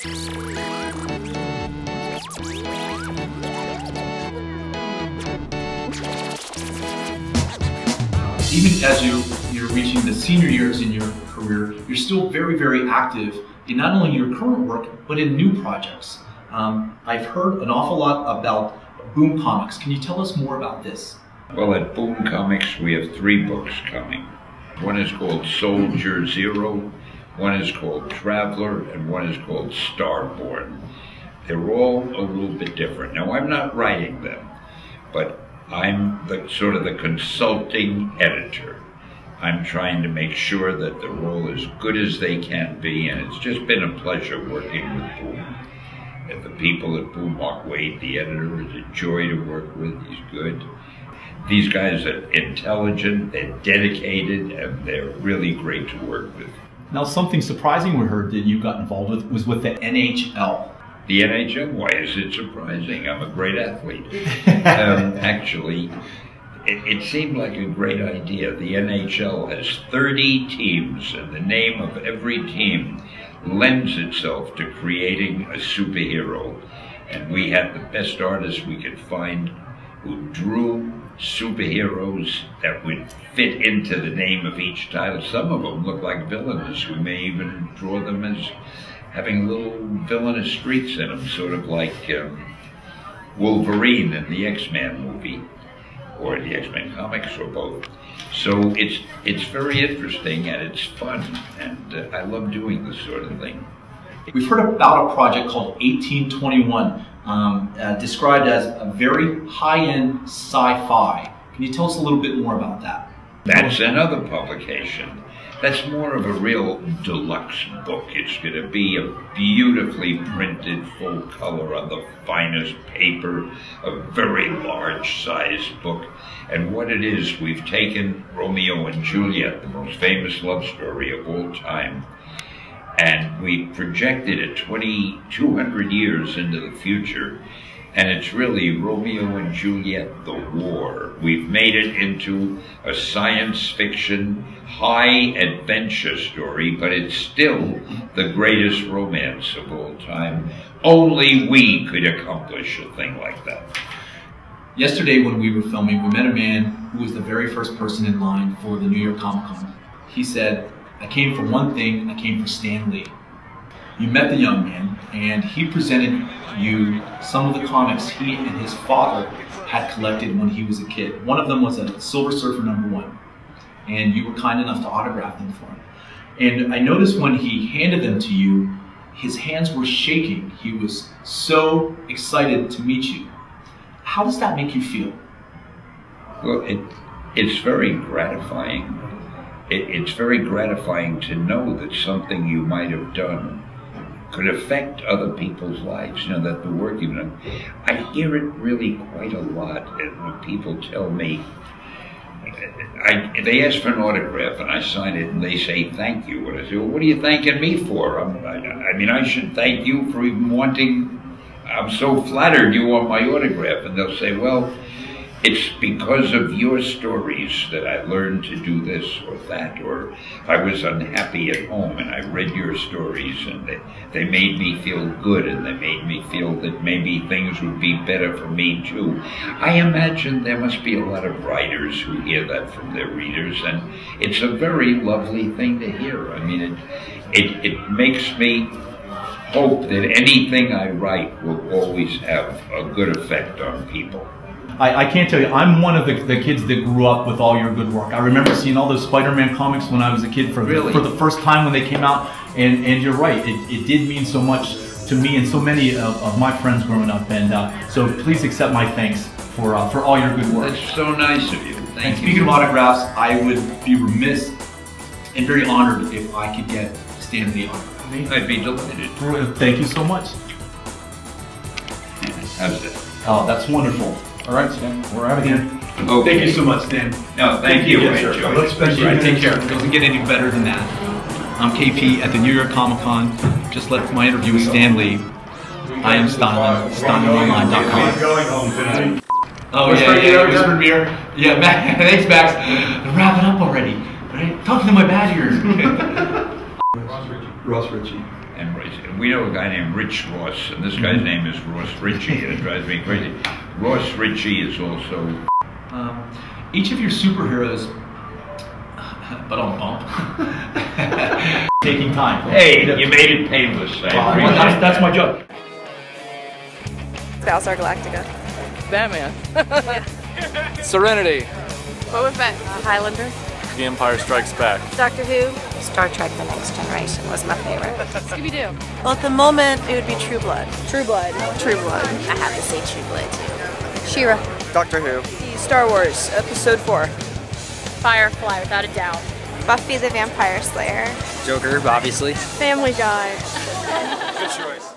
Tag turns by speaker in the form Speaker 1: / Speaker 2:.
Speaker 1: Even as you're reaching the senior years in your career, you're still very, very active in not only your current work, but in new projects. I've heard an awful lot about Boom Comics. Can you tell us more about this?
Speaker 2: Well, at Boom Comics, we have 3 books coming. One is called Soldier Zero, one is called Traveler, and one is called Starborn. They're all a little bit different. Now, I'm not writing them, but I'm sort of the consulting editor. I'm trying to make sure that they're all as good as they can be, and it's just been a pleasure working with Boom. And the people at Boom, Mark Wade, the editor, is a joy to work with. He's good. These guys are intelligent, they're dedicated, and they're really great to work with.
Speaker 1: Now, something surprising we heard that you got involved with was with the NHL.
Speaker 2: The NHL? Why is it surprising? I'm a great athlete. Actually, it seemed like a great idea. The NHL has 30 teams, and the name of every team lends itself to creating a superhero. And we had the best artists we could find who drew superheroes that would fit into the name of each title. Some of them look like villains. We may even draw them as having little villainous streaks in them, sort of like Wolverine in the X-Men movie, or the X-Men comics, or both. So it's very interesting and it's fun, and I love doing this sort of thing.
Speaker 1: We've heard about a project called 1821, described as a very high-end sci-fi. Can you tell us a little bit more about that?
Speaker 2: That's another publication. That's more of a real deluxe book. It's going to be a beautifully printed, full color on the finest paper, a very large sized book. And what it is, we've taken Romeo and Juliet, the most famous love story of all time, and we projected it 200 years into the future. And it's really Romeo and Juliet, the war. We've made it into a science fiction, high adventure story, but it's still the greatest romance of all time. Only we could accomplish a thing like that.
Speaker 1: Yesterday when we were filming, we met a man who was the very first person in line for the New York Comic Con. He said, "I came for one thing, I came for Stan Lee." You met the young man, and he presented you some of the comics he and his father had collected when he was a kid. One of them was a Silver Surfer #1, and you were kind enough to autograph them for him. And I noticed when he handed them to you, his hands were shaking. He was so excited to meet you. How does that make you feel?
Speaker 2: Well, it's very gratifying. It's very gratifying to know that something you might have done could affect other people's lives, you know, that the work you've done. I hear it really quite a lot, and when people tell me, they ask for an autograph and I sign it and they say thank you, and I say, well, what are you thanking me for? I mean, I should thank you for even wanting, I'm so flattered you want my autograph. And they'll say, well, it's because of your stories that I learned to do this or that, or I was unhappy at home and I read your stories and they made me feel good, and they made me feel that maybe things would be better for me too. I imagine there must be a lot of writers who hear that from their readers, and it's a very lovely thing to hear. I mean, it makes me hope that anything I write will always have a good effect on people.
Speaker 1: I can't tell you, I'm one of the kids that grew up with all your good work. I remember seeing all those Spider-Man comics when I was a kid for the first time when they came out, and you're right, it did mean so much to me and so many of my friends growing up, and so please accept my thanks for all your good work.
Speaker 2: That's so nice of you. Thank you.
Speaker 1: Speaking of autographs, I would be remiss and very honored if I could get Stan Lee autograph.
Speaker 2: I'd be delighted.
Speaker 1: Thank you so much.
Speaker 2: How's it?
Speaker 1: Oh, that's wonderful. All right, Stan, we're out of here.
Speaker 2: Okay.
Speaker 1: Thank you so much, Stan.
Speaker 2: No, thank you.
Speaker 1: Yes, sir.
Speaker 2: Enjoy.
Speaker 1: Take care. It doesn't get any better than that. I'm KP at the New York Comic Con. Just left my interview with Stan Lee. I am stylin, stylinonline.com.
Speaker 3: Going home tonight.
Speaker 1: Oh yeah, premiere. Yeah, Max, thanks, Max. Wrap it up already. Right? Talking to my bad ears.
Speaker 3: Ross Ritchie.
Speaker 2: And we know a guy named Rich Ross, and this guy's name is Ross Ritchie, and it drives me crazy. Ross Ritchie is also...
Speaker 1: Each of your superheroes... taking time.
Speaker 2: Hey, you made it painless.
Speaker 1: That's my job.
Speaker 4: Battlestar Galactica.
Speaker 5: Batman. Serenity.
Speaker 4: Boba Fett. Highlander.
Speaker 5: The Empire Strikes Back.
Speaker 4: Doctor Who.
Speaker 6: Star Trek The Next Generation was my favorite.
Speaker 4: Scooby-Doo.
Speaker 6: Well, at the moment, it would be True Blood.
Speaker 4: True Blood.
Speaker 6: True Blood. I have to say True Blood, too.
Speaker 4: She-Ra.
Speaker 7: Doctor Who.
Speaker 4: Star Wars, Episode 4.
Speaker 8: Firefly, without a doubt.
Speaker 6: Buffy the Vampire Slayer.
Speaker 7: Joker, obviously.
Speaker 4: Family Guy.
Speaker 5: Good choice.